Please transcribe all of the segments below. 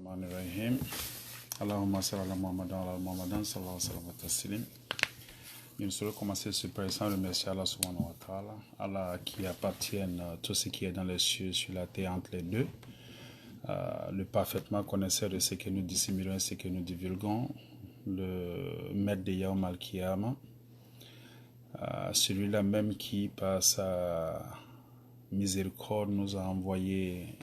Bismillahirrahmanirrahim. Allahumma salli ala Muhammadan wa ala Muhammadan sallallahu alayhi wa sallam. Nous ne saurions commencer ce père sans remercier Allah subhanahu wa ta'ala. Allah qui appartient tout ce qui est dans les cieux, sur la terre, entre les deux. Le parfaitement connaisseur de ce que nous dissimulons et ce que nous divulguons. Le maître de Yaoum al-Kiyama. Celui-là même qui, par sa miséricorde, nous a envoyé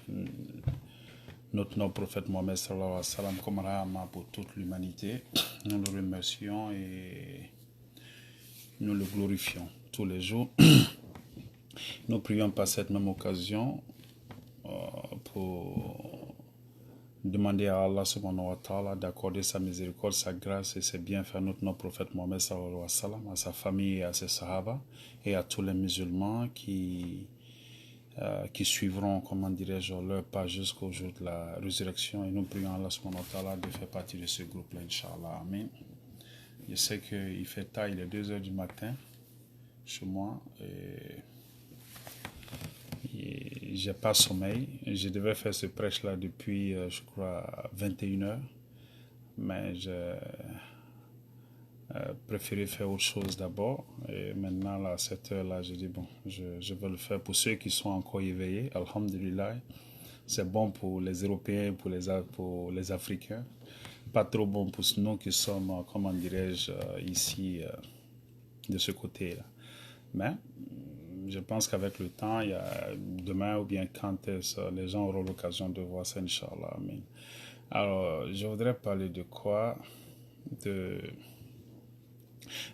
notre nom prophète Mohammed sallallahu alayhi wa sallam comme rahma pour toute l'humanité. Nous le remercions et nous le glorifions tous les jours. Nous prions par cette même occasion pour demander à Allah subhanahu wa ta'ala d'accorder sa miséricorde, sa grâce et ses bienfaits à notre nom prophète Mohammed sallallahu alayhi wa sallam, à sa famille et à ses sahaba et à tous les musulmans qui suivront, comment dirais-je, leur pas jusqu'au jour de la résurrection. Et nous prions Allah subhanahu wa ta'ala de faire partie de ce groupe-là, Inch'Allah. Amen. Je sais qu'il fait tard, il est 2h du matin chez moi et j'ai pas sommeil. Je devais faire ce prêche-là depuis, je crois, 21h, mais j'ai préféré faire autre chose d'abord. Et maintenant, là, à cette heure-là, j'ai dit, bon, je vais le faire pour ceux qui sont encore éveillés. Alhamdulillah, c'est bon pour les Européens, pour les Africains. Pas trop bon pour nous qui sommes, comment dirais-je, ici, de ce côté-là. Mais je pense qu'avec le temps, il y a demain ou bien quand les gens auront l'occasion de voir ça, Inch'Allah. Amen. Alors, je voudrais parler de quoi? De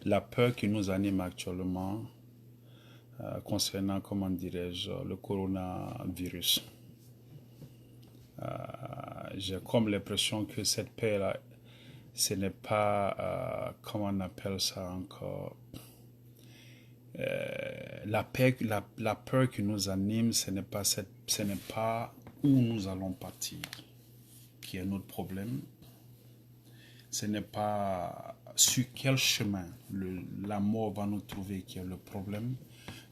la peur qui nous anime actuellement concernant, comment dirais-je, le coronavirus. J'ai comme l'impression que cette peur-là, ce n'est pas, comment on appelle ça encore, la peur qui nous anime, ce n'est pas où nous allons partir qui est notre problème. Ce n'est pas sur quel chemin la mort va nous trouver qui est le problème.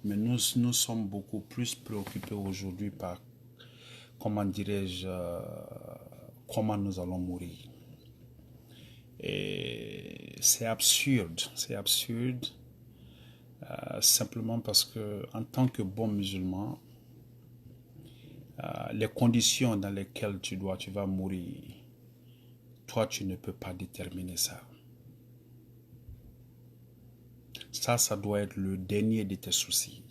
Mais nous sommes beaucoup plus préoccupés aujourd'hui par, comment dirais-je, comment nous allons mourir. Et c'est absurde. Simplement parce que en tant que bon musulman, les conditions dans lesquelles tu vas mourir, toi tu ne peux pas déterminer ça. Ça doit être le dernier de tes soucis.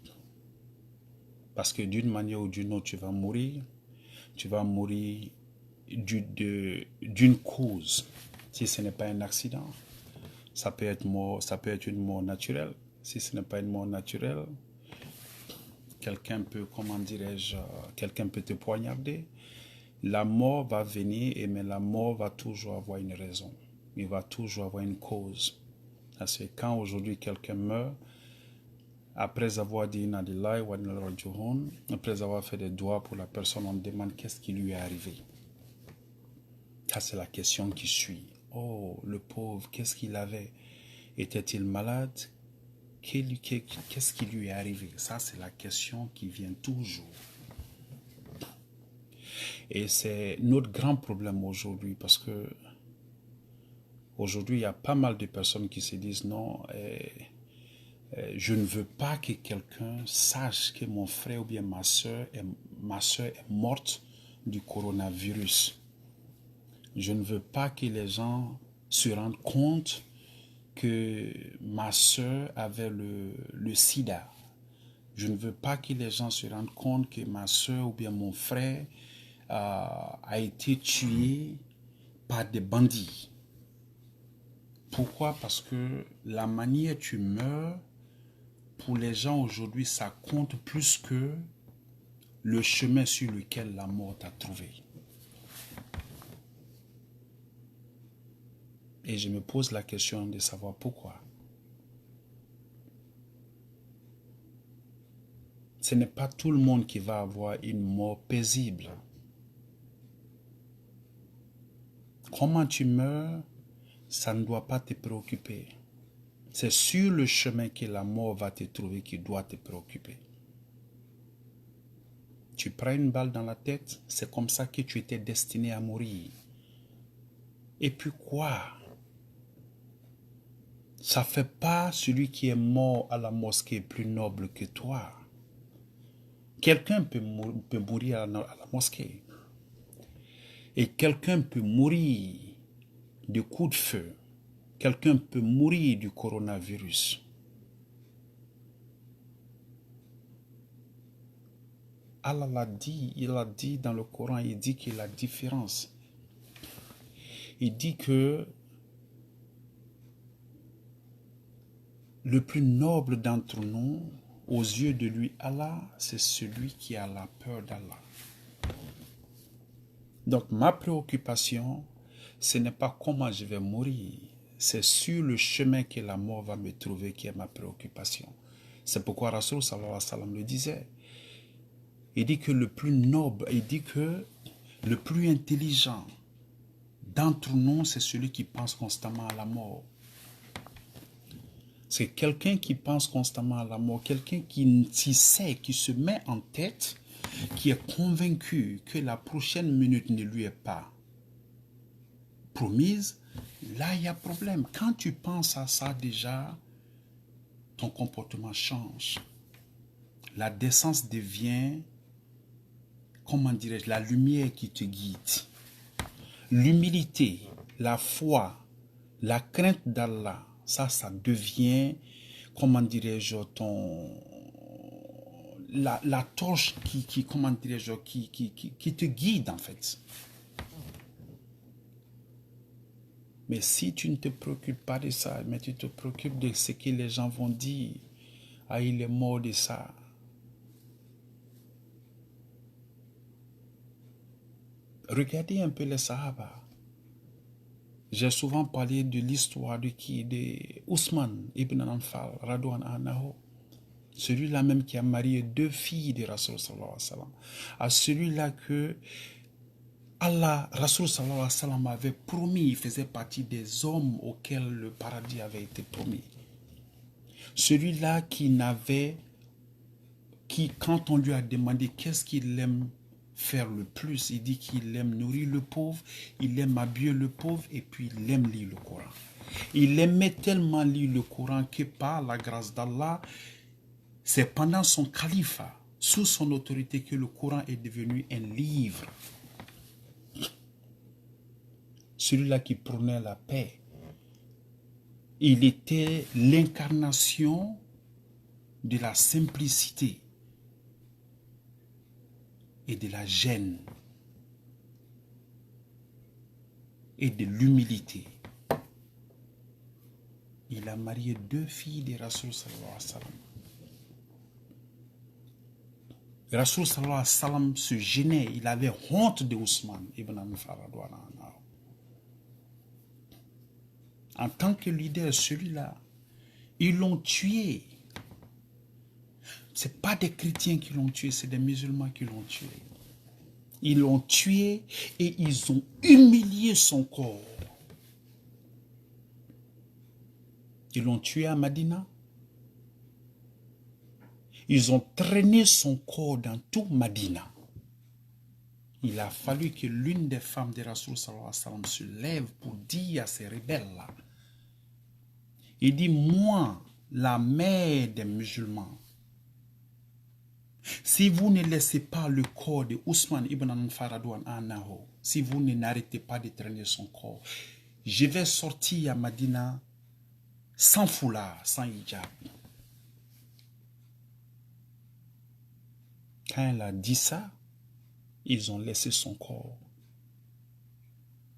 Parce que d'une manière ou d'une autre, tu vas mourir d'une cause. Si ce n'est pas un accident, ça peut être une mort naturelle. Si ce n'est pas une mort naturelle, quelqu'un peut te poignarder. La mort va venir, mais la mort va toujours avoir une raison. Il va toujours avoir une cause. Parce que quand aujourd'hui quelqu'un meurt, après avoir dit Inna lillahi wa inna ilayhi raji'un, après avoir fait des doigts pour la personne, on demande qu'est-ce qui lui est arrivé. Ça, c'est la question qui suit. Oh, le pauvre, qu'est-ce qu'il avait? Était-il malade? Qu'est-ce qui lui est arrivé? Ça, c'est la question qui vient toujours. Et c'est notre grand problème aujourd'hui parce que aujourd'hui, il y a pas mal de personnes qui se disent non, je ne veux pas que quelqu'un sache que mon frère ou bien ma soeur est morte du coronavirus. Je ne veux pas que les gens se rendent compte que ma soeur avait le sida. Je ne veux pas que les gens se rendent compte que ma soeur ou bien mon frère a été tué par des bandits. Pourquoi? Parce que la manière tu meurs, pour les gens aujourd'hui, ça compte plus que le chemin sur lequel la mort t'a trouvé. Et je me pose la question de savoir pourquoi. Ce n'est pas tout le monde qui va avoir une mort paisible. Comment tu meurs, ça ne doit pas te préoccuper. C'est sur le chemin que la mort va te trouver qui doit te préoccuper. Tu prends une balle dans la tête, c'est comme ça que tu étais destiné à mourir. Et puis quoi? Ça fait pas celui qui est mort à la mosquée plus noble que toi. Quelqu'un peut mourir à la mosquée. Et quelqu'un peut mourir de coups de feu. Quelqu'un peut mourir du coronavirus. Allah l'a dit, il a dit dans le Coran, il dit qu'il y a la différence. Il dit que le plus noble d'entre nous, aux yeux de lui, Allah, c'est celui qui a la peur d'Allah. Donc ma préoccupation, ce n'est pas comment je vais mourir, c'est sur le chemin que la mort va me trouver qui est ma préoccupation. C'est pourquoi Rasoul sallallahu alayhi wa sallam le disait. Il dit que le plus noble, il dit que le plus intelligent d'entre nous, c'est celui qui pense constamment à la mort. C'est quelqu'un qui pense constamment à la mort, quelqu'un qui sait, qui se met en tête, qui est convaincu que la prochaine minute ne lui est pas promise. Là, il y a problème. Quand tu penses à ça déjà, ton comportement change. La décence devient, comment dirais-je, la lumière qui te guide. L'humilité, la foi, la crainte d'Allah, ça devient, comment dirais-je, la torche comment dirais-je, qui te guide en fait. Mais si tu ne te préoccupes pas de ça, mais tu te préoccupes de ce que les gens vont dire, ah, il est mort de ça. Regardez un peu les Sahaba. J'ai souvent parlé de l'histoire de Ousmane ibn Affan, Radouan Anhu. Celui-là même qui a marié 2 filles de Rasoul sallallahu alayhi wa sallam. À celui-là que Allah, Rasoul sallallahu alayhi wa sallam avait promis, il faisait partie des hommes auxquels le paradis avait été promis. Celui-là quand on lui a demandé qu'est-ce qu'il aime faire le plus, il dit qu'il aime nourrir le pauvre, il aime habiller le pauvre et puis il aime lire le Coran. Il aimait tellement lire le Coran que par la grâce d'Allah, c'est pendant son califat, sous son autorité, que le Coran est devenu un livre. Celui-là qui prônait la paix. Il était l'incarnation de la simplicité et de la gêne et de l'humilité. Il a marié 2 filles de Rasoul sallallahu alayhi wa sallam. Rasoul sallallahu alayhi wa sallam se gênait, il avait honte de Ousmane ibn Affan. En tant que leader, celui-là, ils l'ont tué. Ce n'est pas des chrétiens qui l'ont tué, c'est des musulmans qui l'ont tué. Ils l'ont tué et ils ont humilié son corps. Ils l'ont tué à Madina. Ils ont traîné son corps dans tout Madina. Il a fallu que l'une des femmes de Rasoul sallallahu alayhi wa sallam se lève pour dire à ces rebelles-là. Il dit, moi, la mère des musulmans, si vous ne laissez pas le corps de Ousmane ibn Affan Anhu, si vous n'arrêtez pas de traîner son corps, je vais sortir à Madina sans foulard, sans hijab. Quand elle a dit ça, ils ont laissé son corps.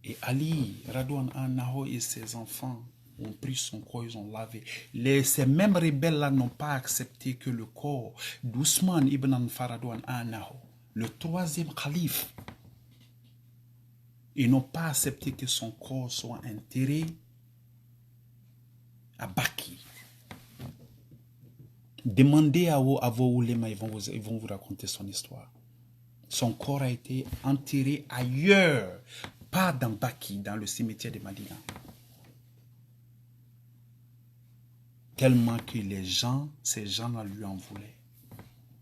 Et Ali, Radouan Anhu et ses enfants ont pris son corps, ils ont lavé. Ces mêmes rebelles-là n'ont pas accepté que le corps d'Ousmane ibn Affan Radouan Anhu, le 3e calife, ils n'ont pas accepté que son corps soit enterré à Baki. Demandez à vos oulémas, ils vont vous raconter son histoire. Son corps a été enterré ailleurs, pas dans Baki, dans le cimetière de Madina. Tellement que ces gens-là lui en voulaient.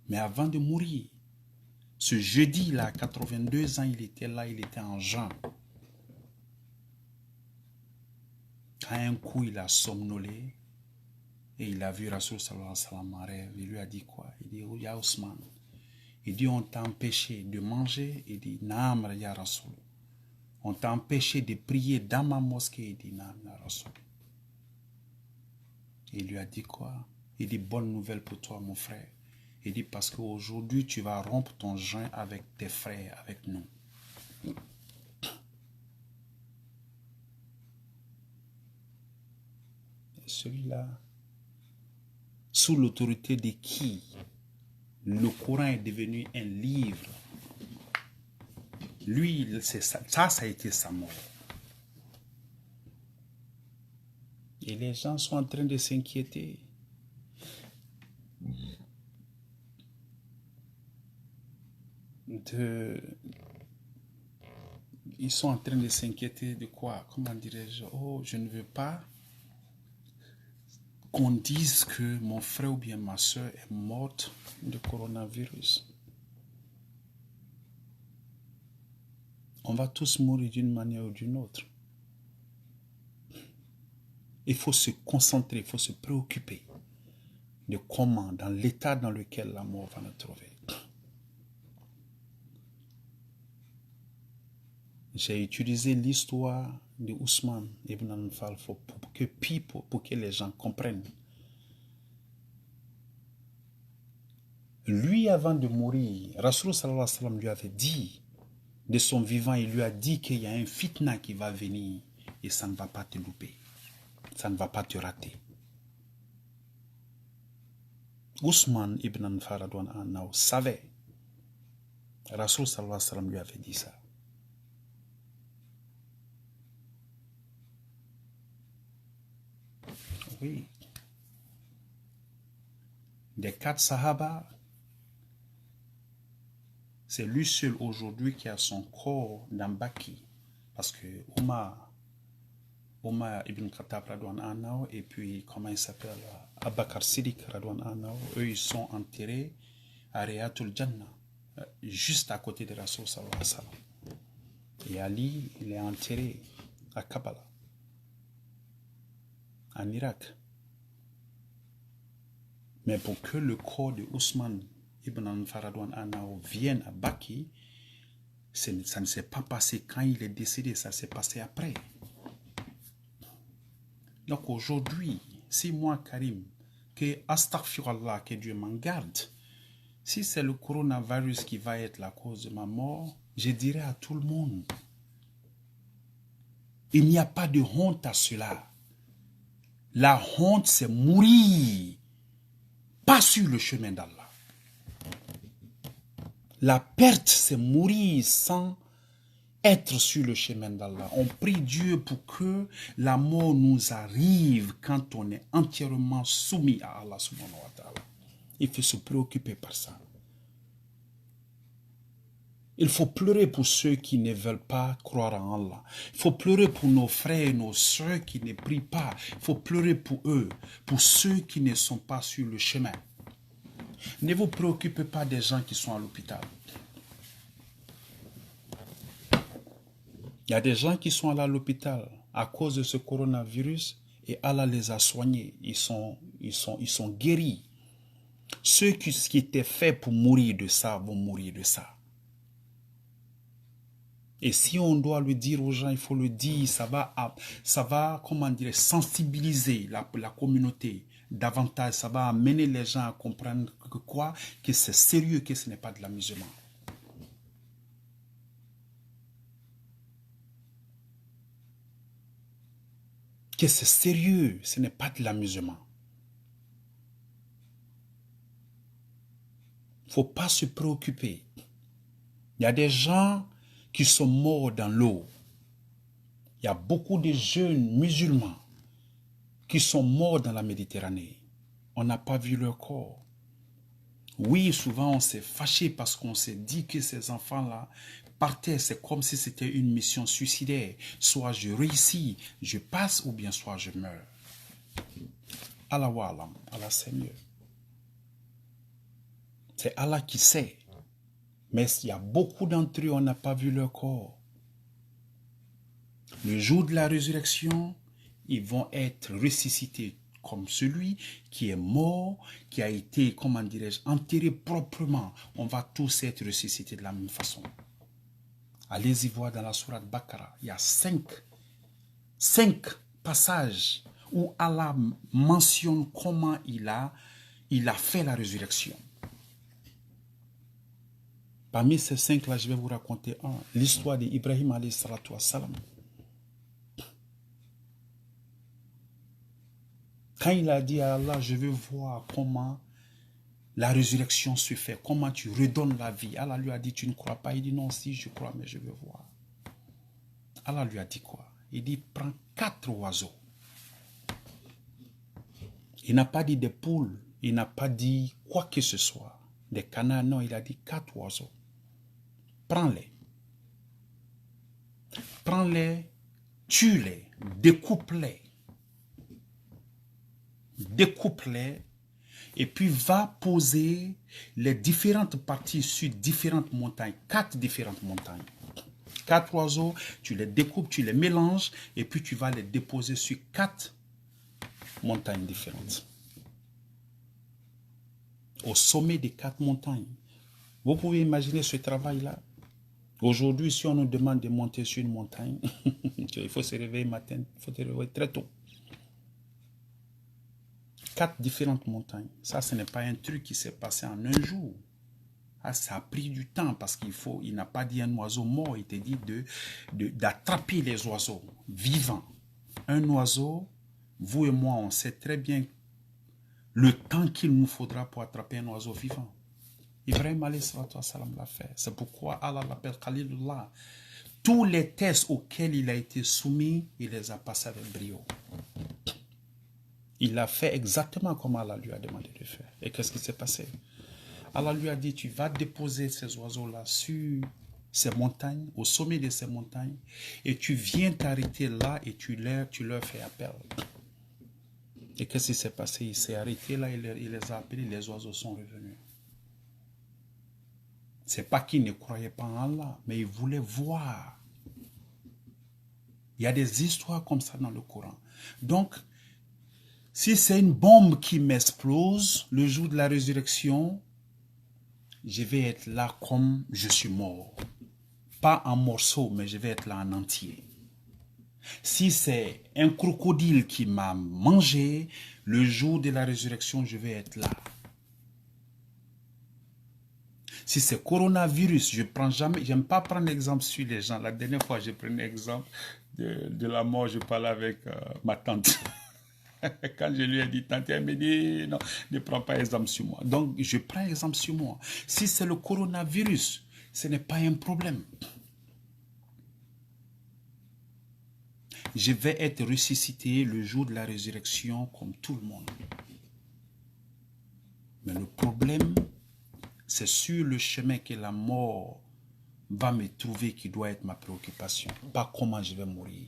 Mais avant de mourir, ce jeudi-là, 82 ans, il était là, il était en jeûne. Quand un coup il a somnolé et il a vu Rasoul sallallahu alayhi wa sallam en rêve, il lui a dit quoi? Il dit, Ya Ousmane, il dit, on t'a empêché de manger. Il dit, Naam ya Rasoul. On t'a empêché de prier dans ma mosquée. Il dit, Naam ya Rasoul. Il lui a dit quoi? Il dit, bonne nouvelle pour toi, mon frère. Il dit, parce qu'aujourd'hui, tu vas rompre ton jeûne avec tes frères, avec nous. Celui-là, sous l'autorité de qui le Coran est devenu un livre. Lui, ça a été sa mort. Et les gens sont en train de s'inquiéter. Ils sont en train de s'inquiéter de quoi? Comment dirais-je? Oh, je ne veux pas qu'on dise que mon frère ou bien ma soeur est morte de coronavirus. On va tous mourir d'une manière ou d'une autre. Il faut se concentrer, il faut se préoccuper de comment, dans l'état dans lequel la mort va nous trouver. J'ai utilisé l'histoire de Ousmane Ibn Anfal pour que les gens comprennent. Lui, avant de mourir, Rasoul sallallahu alayhi wa sallam lui avait dit, de son vivant, il lui a dit qu'il y a un fitna qui va venir et ça ne va pas te louper. Ça ne va pas te rater. Ousmane Ibn Anfal savait. Rasoul sallallahu alayhi wa sallam lui avait dit ça. Oui. Des 4 Sahaba, c'est lui seul aujourd'hui qui a son corps dans Baki. Parce que Omar ibn Khattab Radouan Anao et puis, comment il s'appelle, Abakar Siddiq Radouan Anao, eux ils sont enterrés à Riyatul Jannah, juste à côté de Rasoul sallallahu alayhi wa sallam. Et Ali, il est enterré à Kabbalah, en Irak. Mais pour que le corps de Ousmane Ibn Anfaradouan Anao vienne à Baki, ça ne s'est pas passé quand il est décédé, ça s'est passé après. Donc aujourd'hui, si moi, Karim, que astaghfirullah, que Dieu m'en garde, si c'est le coronavirus qui va être la cause de ma mort, je dirais à tout le monde, il n'y a pas de honte à cela. La honte, c'est mourir, pas sur le chemin d'Allah. La perte, c'est mourir sans être sur le chemin d'Allah. On prie Dieu pour que la mort nous arrive quand on est entièrement soumis à Allah subhanahu wa ta'ala. Il faut se préoccuper par ça. Il faut pleurer pour ceux qui ne veulent pas croire en Allah. Il faut pleurer pour nos frères et nos soeurs qui ne prient pas. Il faut pleurer pour eux, pour ceux qui ne sont pas sur le chemin. Ne vous préoccupez pas des gens qui sont à l'hôpital. Il y a des gens qui sont allés à l'hôpital à cause de ce coronavirus et Allah les a soignés. Ils sont guéris. Ceux qui étaient faits pour mourir de ça vont mourir de ça. Et si on doit le dire aux gens, il faut le dire, ça va comment dire, sensibiliser la communauté davantage. Ça va amener les gens à comprendre que c'est sérieux, que ce n'est pas de l'amusement. Que c'est sérieux, ce n'est pas de l'amusement. Il ne faut pas se préoccuper. Il y a des gens qui sont morts dans l'eau. Il y a beaucoup de jeunes musulmans qui sont morts dans la Méditerranée. On n'a pas vu leur corps. Oui, souvent on s'est fâché parce qu'on s'est dit que ces enfants-là partaient. C'est comme si c'était une mission suicidaire. Soit je réussis, je passe, ou bien soit je meurs. Allah wa'alam, Allah sait mieux. C'est Allah qui sait. Mais il y a beaucoup d'entre eux, on n'a pas vu leur corps. Le jour de la résurrection, ils vont être ressuscités comme celui qui est mort, qui a été, comment dirais-je, enterré proprement. On va tous être ressuscités de la même façon. Allez-y voir dans la sourate Baqara, il y a cinq passages où Allah mentionne comment il a fait la résurrection. Parmi ces 5-là, je vais vous raconter l'histoire d'Ibrahim alayhi salatu wassalam. Quand il a dit à Allah, je veux voir comment la résurrection se fait, comment tu redonnes la vie. Allah lui a dit, tu ne crois pas? Il dit, non, si je crois, mais je veux voir. Allah lui a dit quoi? Il dit, prends 4 oiseaux. Il n'a pas dit des poules, il n'a pas dit quoi que ce soit. Des canards, non, il a dit 4 oiseaux. Prends-les. Prends-les, tue-les, découpe-les. Découpe-les et puis va poser les différentes parties sur différentes montagnes, 4 différentes montagnes. 4 oiseaux, tu les découpes, tu les mélanges et puis tu vas les déposer sur 4 montagnes différentes. Au sommet des 4 montagnes. Vous pouvez imaginer ce travail-là. Aujourd'hui, si on nous demande de monter sur une montagne, il faut se réveiller matin, il faut se réveiller très tôt. 4 différentes montagnes. Ça, ce n'est pas un truc qui s'est passé en un jour. Ah, ça a pris du temps parce il n'a pas dit un oiseau mort, il te dit d'attraper les oiseaux vivants. Un oiseau, vous et moi, on sait très bien le temps qu'il nous faudra pour attraper un oiseau vivant. Ibrahim alayhi salam l'a fait. C'est pourquoi Allah l'appelle Khalilullah. Tous les tests auxquels il a été soumis, il les a passés avec brio. Il a fait exactement comme Allah lui a demandé de faire. Et qu'est-ce qui s'est passé? Allah lui a dit, tu vas déposer ces oiseaux-là sur ces montagnes, au sommet de ces montagnes, et tu viens t'arrêter là et tu leur fais appel. Et qu'est-ce qui s'est passé? Il s'est arrêté là, il les a appelés, les oiseaux sont revenus. C'est pas qu'il ne croyait pas en Allah, mais il voulait voir. Il y a des histoires comme ça dans le Coran. Donc, si c'est une bombe qui m'explose le jour de la résurrection, je vais être là comme je suis mort. Pas en morceaux, mais je vais être là en entier. Si c'est un crocodile qui m'a mangé, le jour de la résurrection, je vais être là. Si c'est coronavirus, j'aime pas prendre exemple sur les gens. La dernière fois, j'ai pris l'exemple de la mort, je parlais avec ma tante. Quand je lui ai dit, tante, elle me dit, non, ne prends pas exemple sur moi. Donc, je prends exemple sur moi. Si c'est le coronavirus, ce n'est pas un problème. Je vais être ressuscité le jour de la résurrection comme tout le monde. Mais le problème, c'est sur le chemin que la mort va me trouver qui doit être ma préoccupation. Pas comment je vais mourir.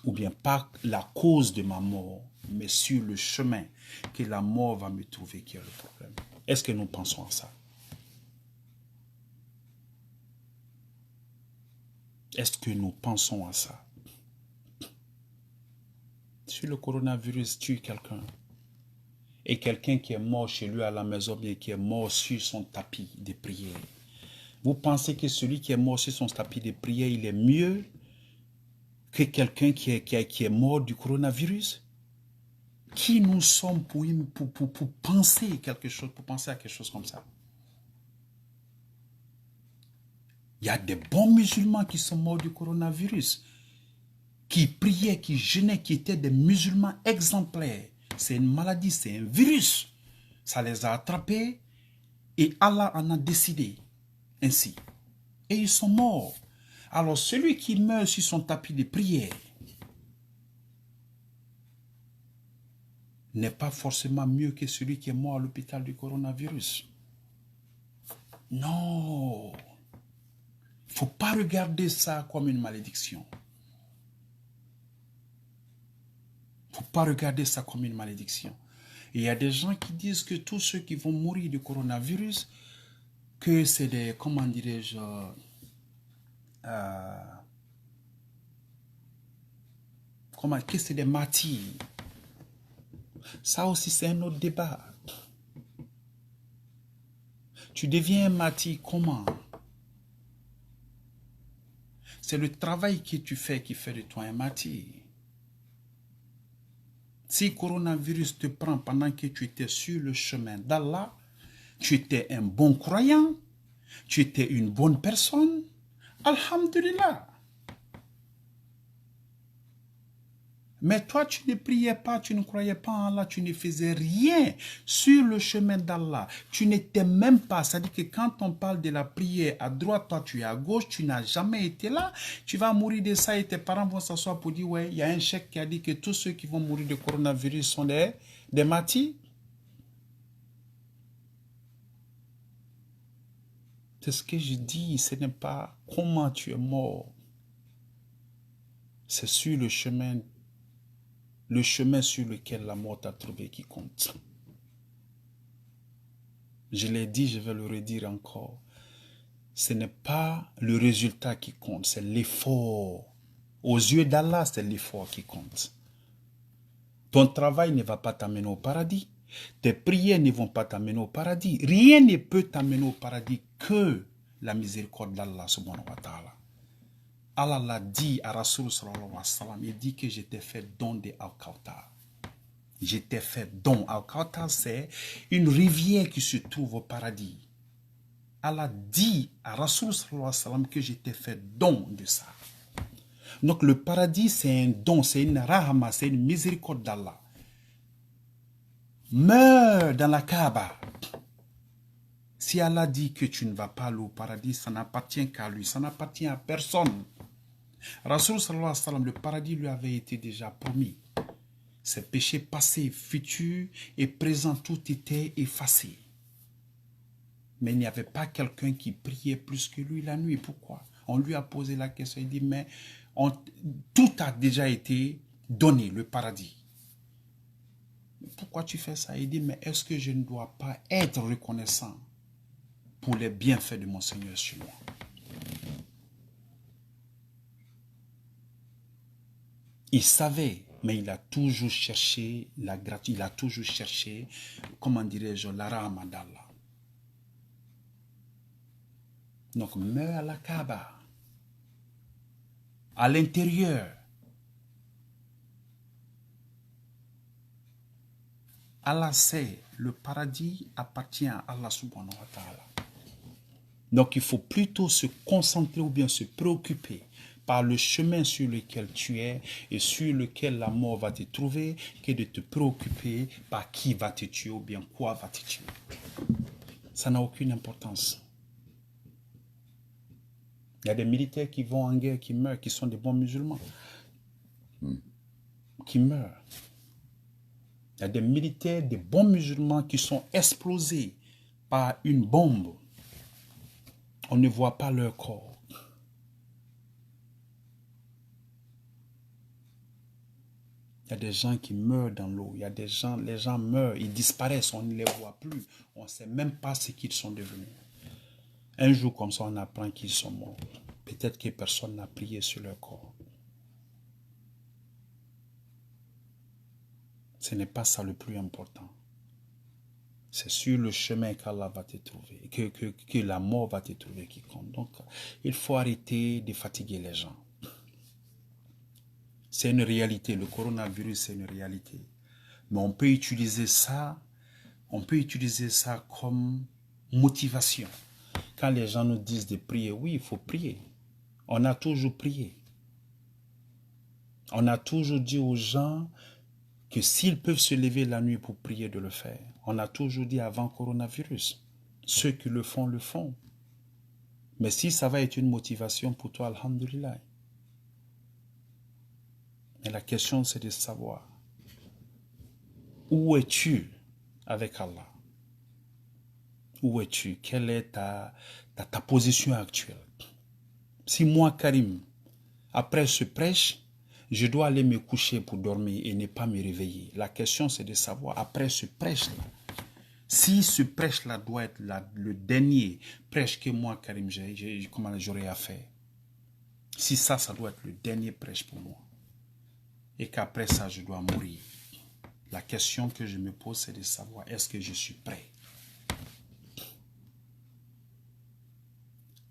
Ou bien pas la cause de ma mort, mais sur le chemin que la mort va me trouver qui est le problème. Est-ce que nous pensons à ça? Est-ce que nous pensons à ça? Si le coronavirus tue quelqu'un, et quelqu'un qui est mort chez lui à la maison, bien qui est mort sur son tapis de prière, vous pensez que celui qui est mort sur son tapis de prière, il est mieux que quelqu'un qui est mort du coronavirus? Qui nous sommes pour penser quelque chose, pour penser à quelque chose comme ça? Il y a des bons musulmans qui sont morts du coronavirus, qui priaient, qui jeûnaient, qui étaient des musulmans exemplaires. C'est une maladie, c'est un virus. Ça les a attrapés et Allah en a décidé ainsi. Et ils sont morts. Alors celui qui meurt sur son tapis de prière n'est pas forcément mieux que celui qui est mort à l'hôpital du coronavirus. Non. Il ne faut pas regarder ça comme une malédiction. Il ne faut pas regarder ça comme une malédiction. Et il y a des gens qui disent que tous ceux qui vont mourir du coronavirus, que c'est des, comment dirais-je, Comment, qu'est-ce que c'est des martyrs? Ça aussi, c'est un autre débat. Tu deviens un martyr comment? C'est le travail que tu fais qui fait de toi un martyr. Si le coronavirus te prend pendant que tu étais sur le chemin d'Allah, tu étais un bon croyant, tu étais une bonne personne, alhamdulillah. Mais toi, tu ne priais pas, tu ne croyais pas en Allah, tu ne faisais rien sur le chemin d'Allah. Tu n'étais même pas, c'est-à-dire que quand on parle de la prière à droite, toi tu es à gauche, tu n'as jamais été là. Tu vas mourir de ça et tes parents vont s'asseoir pour dire, ouais, il y a un chèque qui a dit que tous ceux qui vont mourir de coronavirus sont des martyrs. C'est ce que je dis, ce n'est pas comment tu es mort. C'est sur le chemin sur lequel la mort t'a trouvé qui compte. Je l'ai dit, je vais le redire encore. Ce n'est pas le résultat qui compte, c'est l'effort. Aux yeux d'Allah, c'est l'effort qui compte. Ton travail ne va pas t'amener au paradis. Tes prières ne vont pas t'amener au paradis. Rien ne peut t'amener au paradis que la miséricorde d'Allah subhanahu wa ta'ala. Allah l'a dit à Rasul sallallahu alayhi wa sallam, il dit que je t'ai fait don de Al-Kawthar. Je t'ai fait don. Al-Kawthar, c'est une rivière qui se trouve au paradis. Allah dit à Rasul sallallahu alayhi wa sallam que je t'ai fait don de ça. Donc le paradis, c'est un don, c'est une rahma, c'est une miséricorde d'Allah. Meurs dans la Kaaba. Si Allah dit que tu ne vas pas aller au paradis, ça n'appartient qu'à lui, ça n'appartient à personne. Rasul sallallahu alayhi wa sallam, le paradis lui avait été déjà promis. Ses péchés passés, futurs et présents, tout était effacé. Mais il n'y avait pas quelqu'un qui priait plus que lui la nuit. Pourquoi? On lui a posé la question, il dit, mais tout a déjà été donné, le paradis. Pourquoi tu fais ça? Il dit, mais est-ce que je ne dois pas être reconnaissant pour les bienfaits de mon Seigneur sur moi? Il savait, mais il a toujours cherché la gratuité, il a toujours cherché, comment dirais-je, la rahma d'Allah. Donc, meurs à la Kaaba, à l'intérieur. Allah sait, le paradis appartient à Allah subhanahu wa ta'ala. Donc, il faut plutôt se concentrer ou bien se préoccuper par le chemin sur lequel tu es et sur lequel la mort va te trouver que de te préoccuper par qui va te tuer ou bien quoi va te tuer. Ça n'a aucune importance. Il y a des militaires qui vont en guerre, qui meurent, qui sont des bons musulmans, qui meurent. Il y a des militaires, des bons musulmans qui sont explosés par une bombe. On ne voit pas leur corps. Il y a des gens qui meurent dans l'eau. Il y a des gens, les gens meurent, ils disparaissent, on ne les voit plus. On ne sait même pas ce qu'ils sont devenus. Un jour comme ça, on apprend qu'ils sont morts. Peut-être que personne n'a prié sur leur corps. Ce n'est pas ça le plus important. C'est sur le chemin qu'Allah va te trouver, que la mort va te trouver qui compte. Donc, il faut arrêter de fatiguer les gens. C'est une réalité, le coronavirus c'est une réalité. Mais on peut utiliser ça comme motivation. Quand les gens nous disent de prier, oui, il faut prier. On a toujours prié. On a toujours dit aux gens que s'ils peuvent se lever la nuit pour prier, de le faire. On a toujours dit avant coronavirus. Ceux qui le font, le font. Mais si ça va être une motivation pour toi, alhamdulillah. Mais la question, c'est de savoir où es-tu avec Allah? Où es-tu? Quelle est ta position actuelle? Si moi, Karim, après ce prêche, je dois aller me coucher pour dormir et ne pas me réveiller. La question, c'est de savoir, après ce prêche-là, si ce prêche-là doit être le dernier prêche que moi, Karim, j'aurai à faire. Si ça doit être le dernier prêche pour moi. et qu'après ça, je dois mourir. La question que je me pose, c'est de savoir, est-ce que je suis prêt?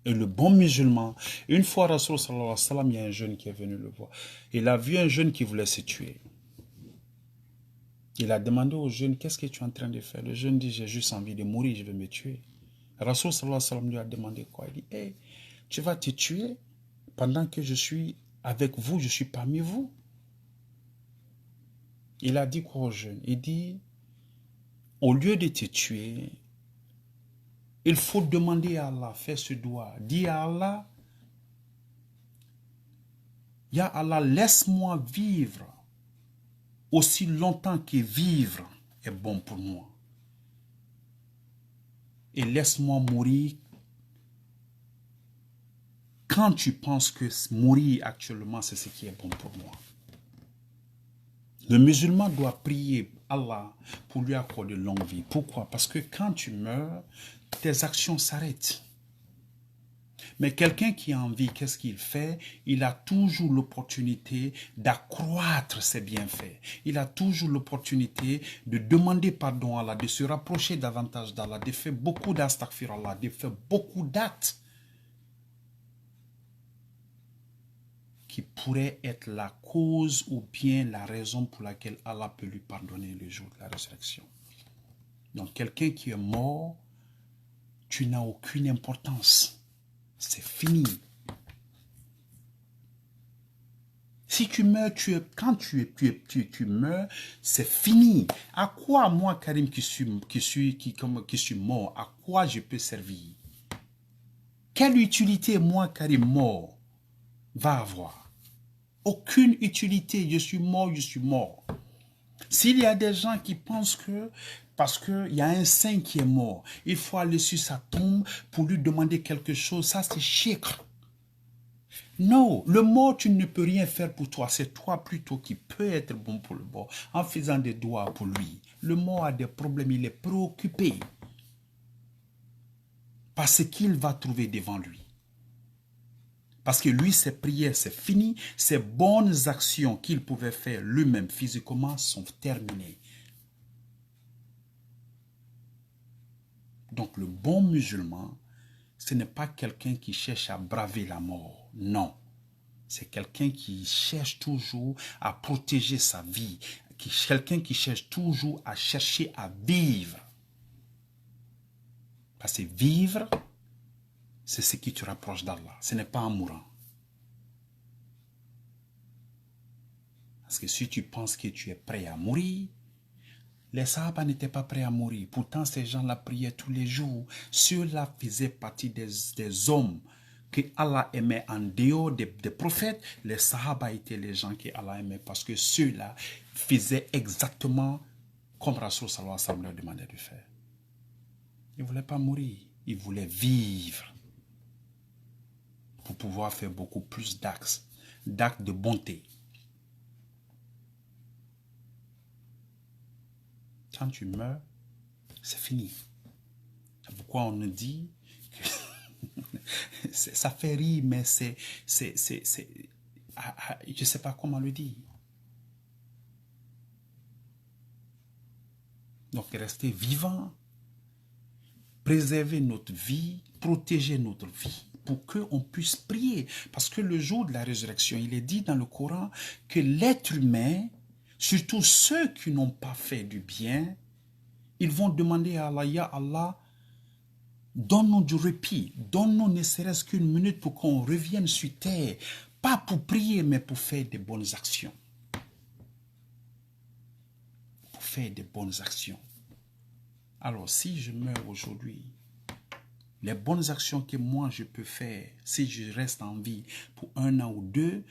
Et le bon musulman, une fois Rasoul sallallahu alayhi wa sallam, il y a un jeune qui est venu le voir. Il a vu un jeune qui voulait se tuer. Il a demandé au jeune, qu'est-ce que tu es en train de faire? Le jeune dit, j'ai juste envie de mourir, je vais me tuer. Rasoul sallallahu alayhi wa sallam lui a demandé quoi? Il dit, hey, tu vas te tuer pendant que je suis avec vous, je suis parmi vous. Il a dit quoi au jeune? Il dit, au lieu de te tuer, il faut demander à Allah, faire ce doigt. Dis à Allah, Ya Allah, laisse-moi vivre aussi longtemps que vivre est bon pour moi. Et laisse-moi mourir quand tu penses que mourir actuellement, c'est ce qui est bon pour moi. Le musulman doit prier Allah pour lui accorder longue vie. Pourquoi? Parce que quand tu meurs, tes actions s'arrêtent. Mais quelqu'un qui a envie, qu'est-ce qu'il fait? Il a toujours l'opportunité d'accroître ses bienfaits. Il a toujours l'opportunité de demander pardon à Allah, de se rapprocher davantage d'Allah, de faire beaucoup d'astaghfirullah, de faire beaucoup d'actes qui pourraient être la cause ou bien la raison pour laquelle Allah peut lui pardonner le jour de la résurrection. Donc quelqu'un qui est mort, tu n'as aucune importance. C'est fini. Si tu meurs, quand tu meurs, c'est fini. À quoi moi, Karim, qui suis mort, à quoi je peux servir? Quelle utilité moi, Karim, mort, va avoir? Aucune utilité. Je suis mort, je suis mort. S'il y a des gens qui pensent que parce qu'il y a un saint qui est mort, il faut aller sur sa tombe pour lui demander quelque chose, ça c'est chic. Non, le mort, tu ne peux rien faire pour toi. C'est toi plutôt qui peut être bon pour le mort en faisant des doigts pour lui. Le mort a des problèmes, il est préoccupé par ce qu'il va trouver devant lui. Parce que lui, ses prières, c'est fini. Ses bonnes actions qu'il pouvait faire lui-même physiquement sont terminées. Donc le bon musulman, ce n'est pas quelqu'un qui cherche à braver la mort. Non. C'est quelqu'un qui cherche toujours à protéger sa vie. Quelqu'un qui cherche toujours à chercher à vivre. Parce que vivre, c'est ce qui te rapproche d'Allah. Ce n'est pas en mourant. Parce que si tu penses que tu es prêt à mourir, les Sahaba n'étaient pas prêts à mourir. Pourtant, ces gens-là priaient tous les jours. Ceux-là faisaient partie des hommes que Allah aimait en dehors des prophètes. Les Sahaba étaient les gens que Allah aimait parce que ceux-là faisaient exactement comme Rasoul sallallahu alayhi wa sallam leur demandait de faire. Ils ne voulaient pas mourir. Ils voulaient vivre pour pouvoir faire beaucoup plus d'actes de bonté. Quand tu meurs, c'est fini. C'est pourquoi on nous dit que ça fait rire, mais je ne sais pas comment le dire. Donc, rester vivant, préserver notre vie, protéger notre vie, pour qu'on puisse prier. Parce que le jour de la résurrection, il est dit dans le Coran que l'être humain, surtout ceux qui n'ont pas fait du bien, ils vont demander à Allah, Ya Allah, donne-nous du répit, donne-nous ne serait-ce qu'une minute pour qu'on revienne sur terre, pas pour prier, mais pour faire des bonnes actions. Pour faire des bonnes actions. Alors, si je meurs aujourd'hui, les bonnes actions que moi je peux faire, si je reste en vie pour 1 an ou 2,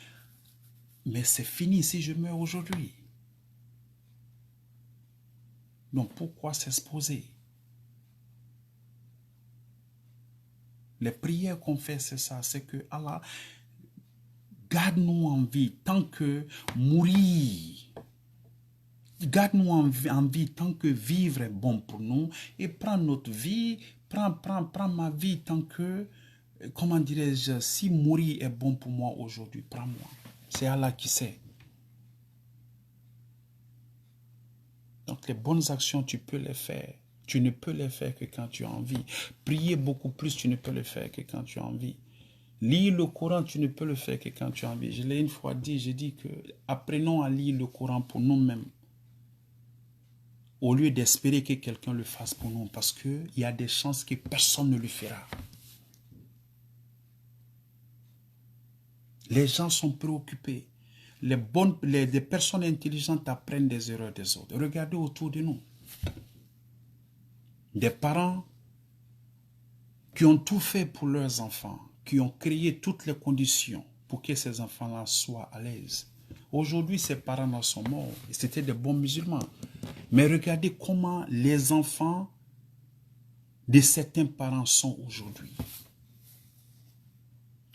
mais c'est fini si je meurs aujourd'hui. Donc, pourquoi s'exposer? Les prières qu'on fait, c'est ça, c'est que Allah garde-nous en vie tant que mourir. Garde-nous en vie tant que vivre est bon pour nous et prends notre vie, prends ma vie tant que, comment dirais-je, si mourir est bon pour moi aujourd'hui, prends-moi. C'est Allah qui sait. Donc les bonnes actions, tu peux les faire. Tu ne peux les faire que quand tu as envie. Prier beaucoup plus, tu ne peux le faire que quand tu as envie. Lire le Coran, tu ne peux le faire que quand tu as envie. Je l'ai une fois dit, j'ai dit que apprenons à lire le Coran pour nous-mêmes, au lieu d'espérer que quelqu'un le fasse pour nous, parce qu'il y a des chances que personne ne le fera. Les gens sont préoccupés. Les personnes intelligentes apprennent des erreurs des autres. Regardez autour de nous. Des parents qui ont tout fait pour leurs enfants, qui ont créé toutes les conditions pour que ces enfants-là soient à l'aise. Aujourd'hui, ces parents-là sont morts. Et c'était des bons musulmans. Mais regardez comment les enfants de certains parents sont aujourd'hui.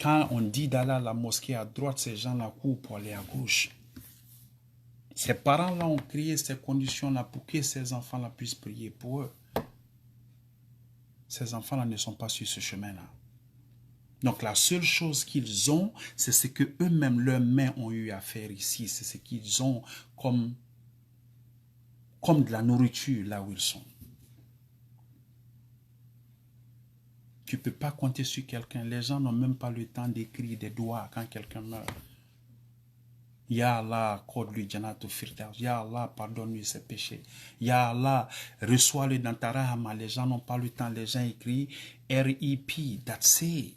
Quand on dit d'aller à la mosquée à droite, ces gens-là courent pour aller à gauche. Ces parents-là ont créé ces conditions-là pour que ces enfants-là puissent prier pour eux. Ces enfants-là ne sont pas sur ce chemin-là. Donc la seule chose qu'ils ont, c'est ce que eux-mêmes, leurs mains ont eu à faire ici. C'est ce qu'ils ont comme de la nourriture là où ils sont. Tu ne peux pas compter sur quelqu'un. Les gens n'ont même pas le temps d'écrire des doigts quand quelqu'un meurt. Ya Allah, accorde-lui Janatul Firdaus. Ya Allah, pardonne-lui ses péchés. Ya Allah, reçois-le dans ta rahama. Les gens n'ont pas le temps. Les gens écrivent RIP, that's it.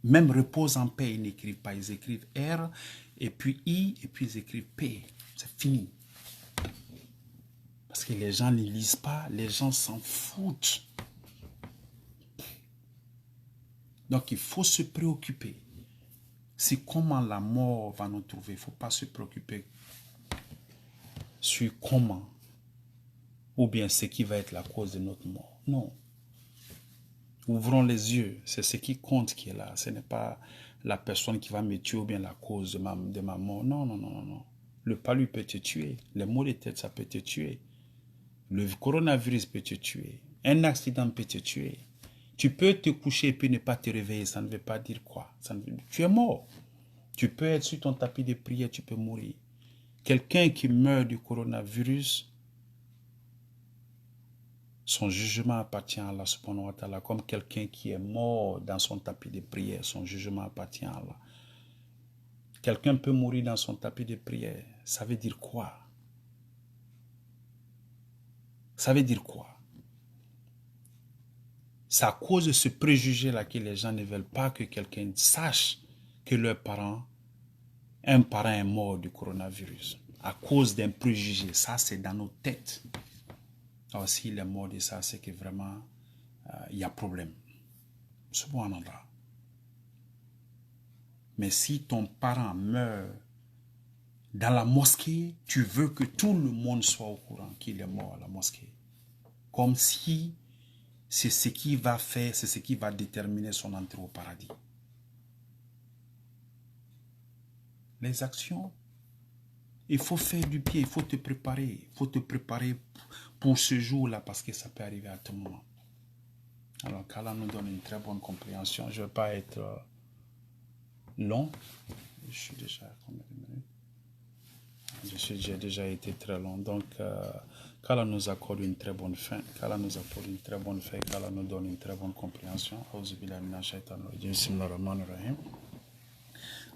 Même repose en paix, ils n'écrivent pas. Ils écrivent R, et puis I, et puis ils écrivent P. C'est fini. Parce que les gens ne lisent pas, les gens s'en foutent. Donc il faut se préoccuper. C'est comment la mort va nous trouver. Il ne faut pas se préoccuper sur comment ou bien ce qui va être la cause de notre mort. Non. Ouvrons les yeux. C'est ce qui compte qui est là. Ce n'est pas la personne qui va me tuer ou bien la cause de ma mort. Non, non, non, non, non. Le palu peut te tuer. Les maux de tête, ça peut te tuer. Le coronavirus peut te tuer. Un accident peut te tuer. Tu peux te coucher et puis ne pas te réveiller. Ça ne veut pas dire quoi. Tu es mort. Tu peux être sur ton tapis de prière, tu peux mourir. Quelqu'un qui meurt du coronavirus, son jugement appartient à Allah subhanahu wa ta'ala. Comme quelqu'un qui est mort dans son tapis de prière, son jugement appartient à Allah. Quelqu'un peut mourir dans son tapis de prière. Ça veut dire quoi? Ça veut dire quoi? C'est à cause de ce préjugé-là que les gens ne veulent pas que quelqu'un sache que un parent est mort du coronavirus. À cause d'un préjugé. Ça, c'est dans nos têtes. Alors, s'il est mort de ça, c'est que vraiment, il y a problème. Subhanallah. Mais si ton parent meurt dans la mosquée, tu veux que tout le monde soit au courant qu'il est mort à la mosquée. Comme si c'est ce qui va faire, c'est ce qui va déterminer son entrée au paradis. Les actions, il faut faire du bien, il faut te préparer. Il faut te préparer pour ce jour-là parce que ça peut arriver à tout moment. Alors qu'Allah nous donne une très bonne compréhension. Je ne vais pas être long. Je suis déjà à combien de minutes? J'ai déjà été très long. Donc, qu'Allah nous accorde une très bonne fin. Qu'Allah nous accorde une très bonne fin. Qu'Allah nous donne une très bonne compréhension. Auzubillahi minash shaitanir rajim. Bismillahir rahmanir rahim.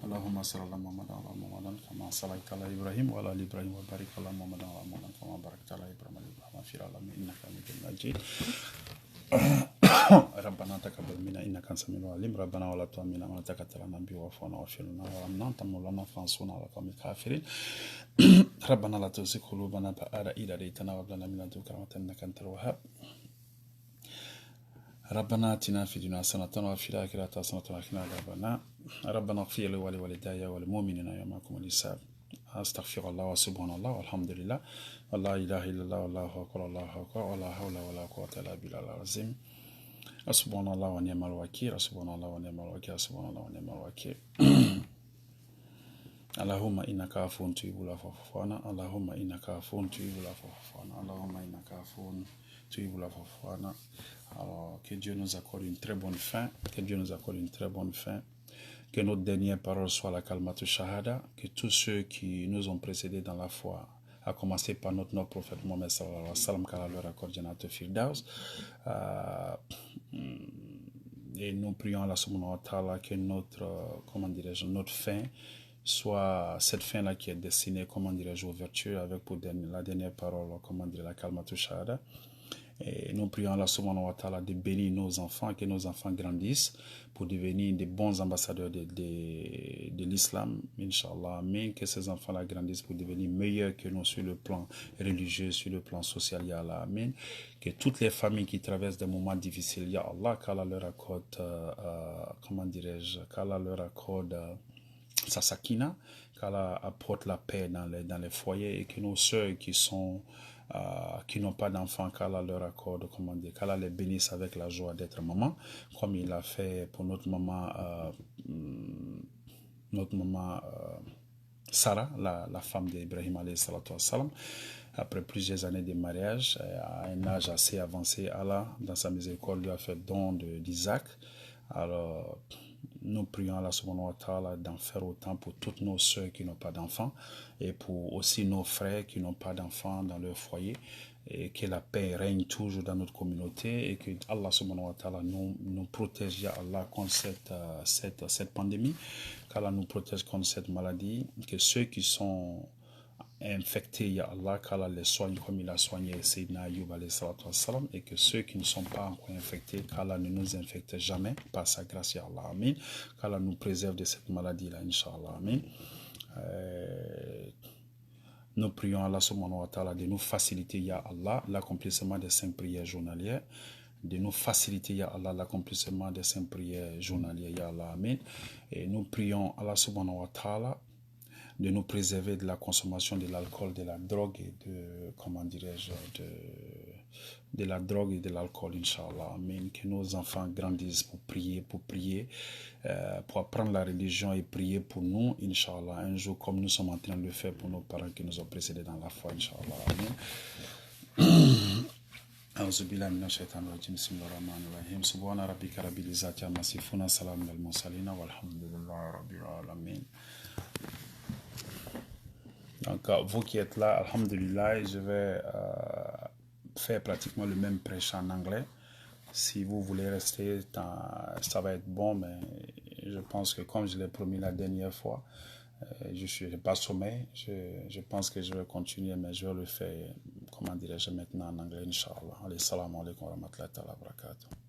اللهم صل على محمد وعلى محمد كما صليت على ابراهيم وعلى ال ابراهيم وبارك على محمد وعلى محمد كما باركت على ابراهيم في العالمين انك حميد مجيد ربنا تقبل منا انك انت السميع العليم ربنا ولا تحملنا ولا تكتلنا به واعف عنا واغفر لنا وارحمنا انت مولانا فانصرنا على القوم الكافرين ربنا لا تزغ قلوبنا بعد إذ هديتنا وهب لنا من لدنك رحمة انك انت الوهاب ربنا آتنا في الدنيا حسنة وفي الآخرة حسنة وقنا عذاب النار ربنا اغفر لي ولوالدي والمؤمنين يوم يقوم الحساب أستغفر الله وسبحان الله والحمد لله ولا إله إلا الله والله أكبر والله أكبر ولا حول ولا قوة إلا بالله العظيم سبحان الله ونعم الوكيل سبحان الله ونعم الوكيل سبحان الله ونعم الوكيل اللهم إنك عفو تحب العفو فاعف عنا اللهم إنك عفو تحب العفو فاعف عنا اللهم إنك عفو تحب العفو فاعف عنا. Alors, que Dieu nous accorde une très bonne fin, que Dieu nous accorde une très bonne fin, Que notre dernière parole soit la kalmatu shahada, que tous ceux qui nous ont précédés dans la foi, à commencer par notre prophète Mohammed sallallahu alayhi wa sallam, qu'Allah leur accorde Jannat al-Firdaus. Et nous prions Allah subhanahu wa ta'ala que notre fin soit cette fin-là qui est destinée, aux vertus, avec pour la dernière parole, la kalmatu shahada. Et nous prions Allah subhanahu wa ta'ala de bénir nos enfants, que nos enfants grandissent pour devenir des bons ambassadeurs de l'islam, Inch'Allah. Amen. Que ces enfants-là grandissent pour devenir meilleurs que nous sur le plan religieux, sur le plan social, Ya Allah. Amen. Que toutes les familles qui traversent des moments difficiles, Ya Allah, qu'Allah leur accorde, qu'Allah leur accorde sa sakina, qu'Allah apporte la paix dans les foyers, et que nos sœurs qui n'ont pas d'enfants, qu'Allah leur accorde, qu'Allah les bénisse avec la joie d'être maman, comme il a fait pour notre maman Sarah, la femme d'Ibrahim alayhi salatu wassalam. Après plusieurs années de mariage, à un âge assez avancé, Allah, dans sa miséricorde, lui a fait don d'Isaac. Alors, nous prions Allah subhanahu wa ta'ala d'en faire autant pour toutes nos sœurs qui n'ont pas d'enfants, et pour aussi nos frères qui n'ont pas d'enfants dans leur foyer, et que la paix règne toujours dans notre communauté, et que Allah subhanahu wa ta'ala nous protège, ya Allah, contre cette pandémie, qu'Allah nous protège contre cette maladie, que ceux qui sont infectés, ya Allah, qu'Allah les soigne comme il a soigné Sayyidina Ayyub alayhi salatu wassalam, et que ceux qui ne sont pas encore infectés, qu'Allah ne nous infecte jamais par sa grâce, ya Allah, amin. Qu'Allah nous préserve de cette maladie-là, Inch'Allah, amin. Nous prions Allah subhanahu wa ta'ala de nous faciliter, ya Allah, l'accomplissement des 5 prières journalières, de nous faciliter, ya Allah, l'accomplissement des 5 prières journalières, ya Allah, amin. Et nous prions Allah subhanahu wa ta'ala de nous préserver de la consommation de l'alcool, de la drogue et de la drogue et de l'alcool, Inch'Allah. Amen. Que nos enfants grandissent pour prier, pour apprendre la religion et prier pour nous, Inch'Allah. Un jour, comme nous sommes en train de le faire pour nos parents qui nous ont précédés dans la foi, Inch'Allah. Amen. أعوذ بالله من الشيطان الرجيم بسم الله الرحمن الرحيم سبحان ربك رب العزة عما يصفون سلام على المرسلين والحمد لله رب العالمين. Donc, vous qui êtes là, alhamdulillah, je vais faire pratiquement le même prêche en anglais. Si vous voulez rester, ça va être bon, mais je pense que comme je l'ai promis la dernière fois, je n'ai pas sommeil. Je pense que je vais continuer, mais je vais le faire, maintenant en anglais, Inch'Allah. Allez, salam alaikum wa rahmatullahi wa barakatuh.